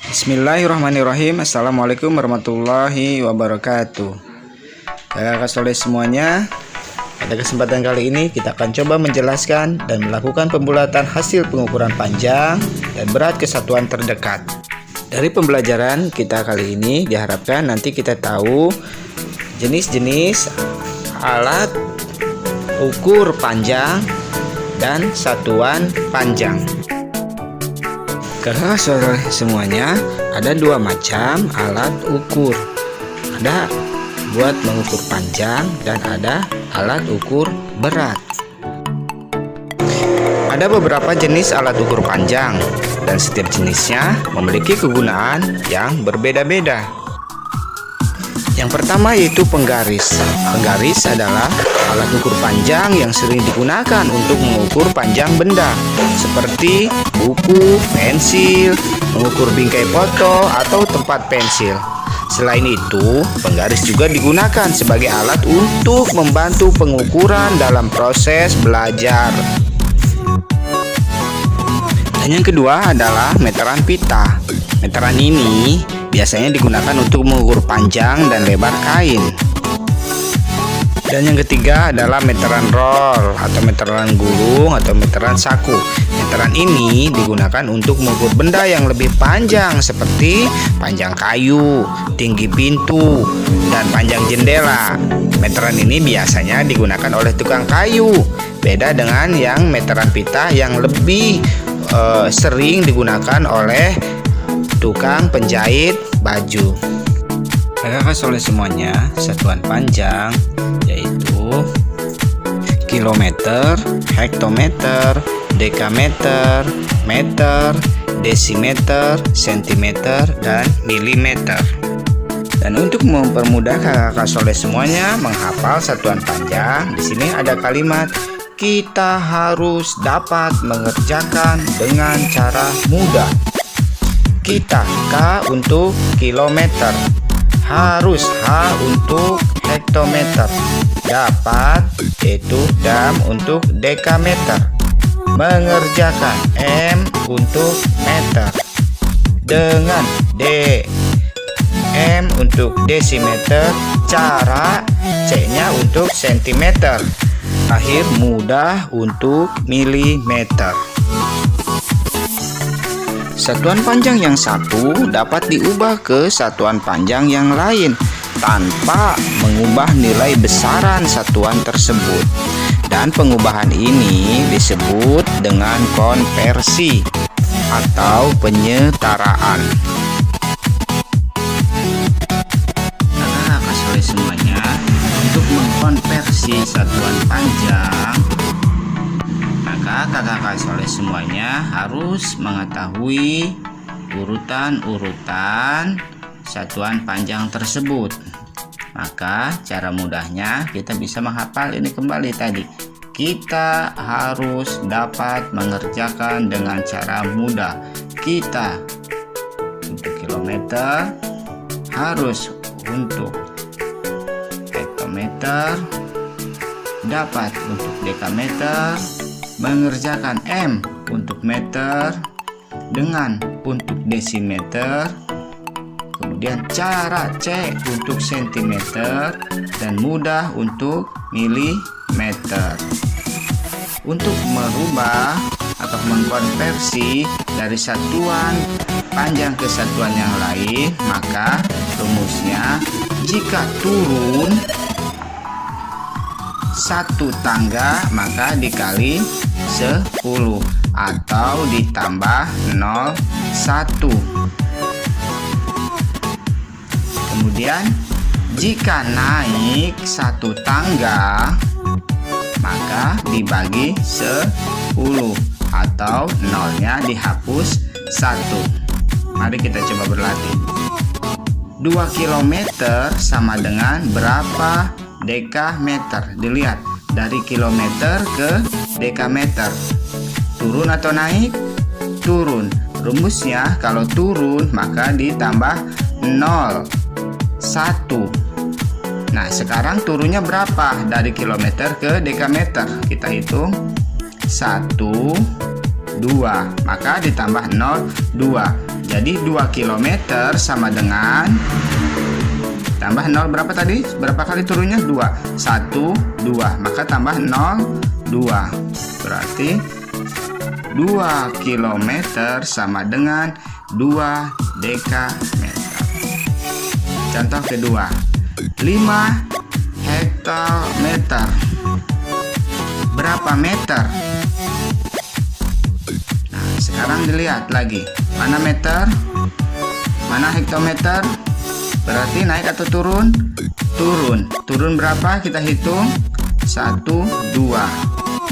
Bismillahirrahmanirrahim. Assalamualaikum warahmatullahi wabarakatuh. Kakak soleh semuanya, pada kesempatan kali ini kita akan coba menjelaskan dan melakukan pembulatan hasil pengukuran panjang dan berat kesatuan terdekat. Dari pembelajaran kita kali ini diharapkan nanti kita tahu jenis-jenis alat ukur panjang dan satuan panjang. Kakak soleh semuanya, ada dua macam alat ukur. Ada buat mengukur panjang dan ada alat ukur berat. Ada beberapa jenis alat ukur panjang dan setiap jenisnya memiliki kegunaan yang berbeda-beda. Yang pertama yaitu penggaris. Penggaris adalah alat ukur panjang yang sering digunakan untuk mengukur panjang benda seperti buku, pensil, mengukur bingkai foto atau tempat pensil. Selain itu, penggaris juga digunakan sebagai alat untuk membantu pengukuran dalam proses belajar. Dan yang kedua adalah meteran pita. Meteran ini biasanya digunakan untuk mengukur panjang dan lebar kain. Dan yang ketiga adalah meteran roll atau meteran gulung atau meteran saku. Meteran ini digunakan untuk mengukur benda yang lebih panjang seperti panjang kayu, tinggi pintu, dan panjang jendela. Meteran ini biasanya digunakan oleh tukang kayu. Beda dengan yang meteran pita yang lebih sering digunakan oleh tukang penjahit baju. Kakak soleh semuanya, satuan panjang yaitu kilometer, hektometer, dekameter, meter, desimeter, sentimeter, dan milimeter. Dan untuk mempermudah kakak soleh semuanya menghafal satuan panjang, di sini ada kalimat kita harus dapat mengerjakan dengan cara mudah. Kita K untuk kilometer, harus H untuk hektometer, dapat yaitu dam untuk dekameter, mengerjakan M untuk meter, dengan D M untuk desimeter, cara C-nya untuk sentimeter, akhir mudah untuk milimeter. Satuan panjang yang satu dapat diubah ke satuan panjang yang lain tanpa mengubah nilai besaran satuan tersebut. Dan pengubahan ini disebut dengan konversi atau penyetaraan. Kakak soleh semuanya, untuk mengkonversi satuan panjang, maka kakak soleh semuanya harus mengetahui urutan-urutan satuan panjang tersebut. Maka cara mudahnya kita bisa menghafal ini kembali tadi. Kita harus dapat mengerjakan dengan cara mudah. Kita untuk kilometer, harus untuk hektometer, dapat untuk dekameter, mengerjakan M untuk meter, dengan untuk desimeter, kemudian cara C untuk sentimeter, dan mudah untuk milimeter. Untuk merubah atau mengkonversi dari satuan panjang ke satuan yang lain, maka rumusnya jika turun satu tangga maka dikali 10 atau ditambah 0,1. Kemudian jika naik satu tangga maka dibagi 10 atau nolnya dihapus 1. Mari kita coba berlatih. 2 km sama dengan berapa dekameter? Dilihat dari kilometer ke dekameter. Turun atau naik? Turun. Rumusnya kalau turun maka ditambah 0, 1. Nah, sekarang turunnya berapa dari kilometer ke dekameter? Kita hitung. 1, 2. Maka ditambah 0, 2. Jadi 2 km sama dengan tambah 0 berapa tadi? Berapa kali turunnya? 2. 1, 2. Maka tambah 0, 2. Berarti 2 km sama dengan 2 dekameter. Contoh kedua, 5 hektometer. Berapa meter? Nah, sekarang dilihat lagi. Mana meter? Mana hektometer? Berarti naik atau turun? Turun. Turun berapa? Kita hitung. 1, 2.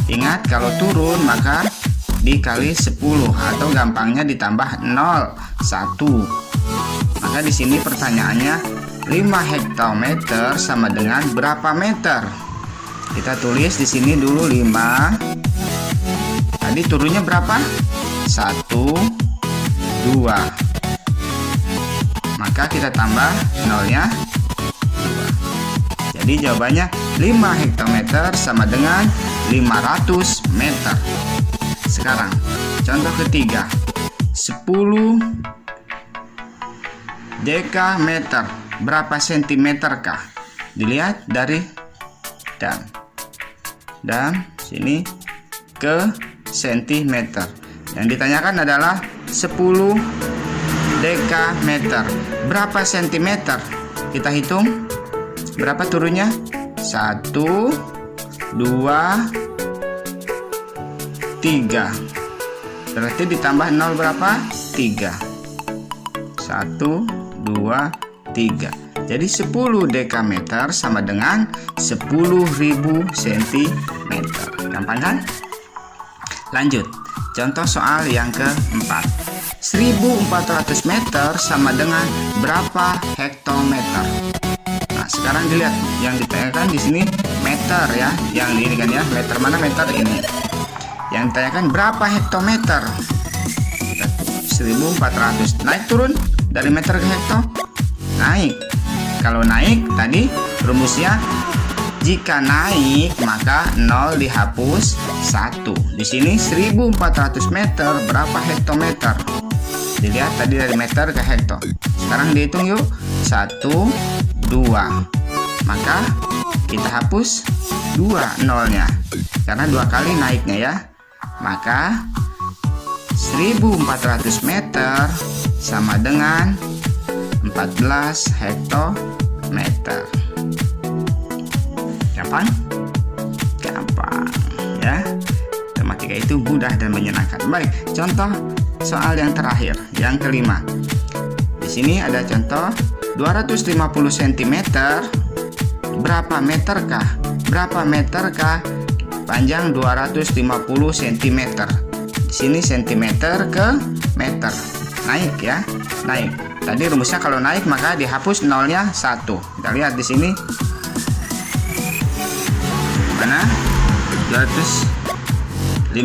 Ingat, kalau turun maka dikali 10 atau gampangnya ditambah 0, 1. Maka di sini pertanyaannya 5 hektometer sama dengan berapa meter? Kita tulis di sini dulu 5. Tadi turunnya berapa? 1, 2. Maka kita tambah nolnya 2. Jadi jawabannya 5 hektometer sama dengan 500 meter. Sekarang contoh ketiga, 10 dekameter. Berapa sentimeter kah? Dilihat dari dan sini ke sentimeter. Yang ditanyakan adalah 10 dekameter. Berapa sentimeter? Kita hitung. Berapa turunnya? 1, 2, 3. Berarti ditambah 0 berapa? 3. 1, 2, 3. Jadi 10 dekameter sama dengan 10.000 cm. Gampang kan? Lanjut. Contoh soal yang keempat. 1.400 meter sama dengan berapa hektometer? Nah, sekarang dilihat yang ditanyakan di sini meter ya. Yang ini kan ya, meter mana meter ini? Yang ditanyakan berapa hektometer? 1.400. Naik turun dari meter ke hekto? Naik. Kalau naik tadi rumusnya, jika naik maka 0 dihapus 1. Di sini 1.400 meter berapa hektometer? Dilihat tadi dari meter ke hekto. Sekarang dihitung yuk. 1, 2. Maka kita hapus 2 nolnya karena 2 kali naiknya ya. Maka 1.400 meter sama dengan 14 hektometer. Gampang? Gampang ya. Matematika itu mudah dan menyenangkan. Baik, contoh soal yang terakhir, yang kelima. Di sini ada contoh 250 cm. Berapa meterkah? Berapa meterkah panjang 250 cm? Di sini centimeter ke meter. Naik ya, naik. Tadi rumusnya kalau naik maka dihapus nolnya 1. Kita lihat di sini. Mana? 250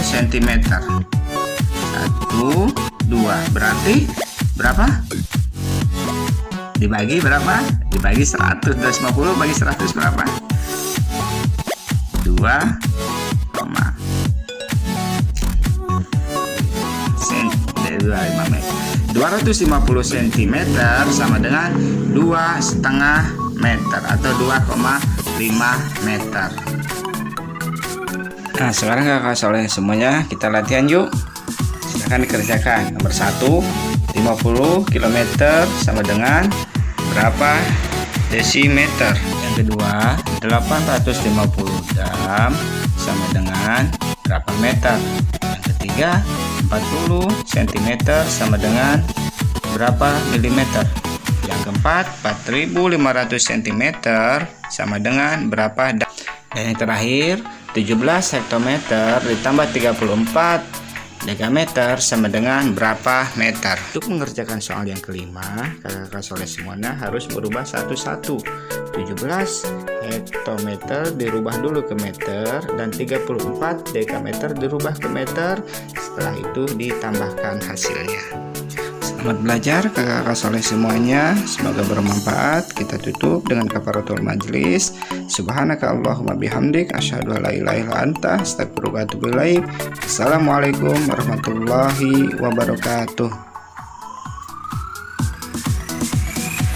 cm. 1, 2. Berarti berapa? Dibagi berapa? Dibagi 100. 250 bagi 100 berapa? 250 cm sama dengan 2,5 meter atau 2,5 meter. Nah, sekarang kakak soleh semuanya kita latihan yuk. Silahkan dikerjakan. Nomor 1, 50 km sama dengan berapa desimeter? Yang kedua, 850 jam sama dengan berapa meter? Yang ketiga, 40 cm sama dengan berapa milimeter? Yang keempat, 4500 cm sama dengan berapa? Dan yang terakhir, 17 hektometer ditambah 34 dekameter sama dengan berapa meter? Untuk mengerjakan soal yang kelima, kakak soleh semuanya harus berubah satu-satu. 17 hektometer dirubah dulu ke meter dan 34 dekameter dirubah ke meter. Setelah itu ditambahkan hasilnya. Selamat belajar kakak-kakak soleh semuanya. Semoga bermanfaat. Kita tutup dengan kafaratul majlis. Subhanaka Allahumma bihamdik asyhadu an la ilaha illa anta astaghfiruka wa atubu ilaik. Assalamualaikum warahmatullahi wabarakatuh.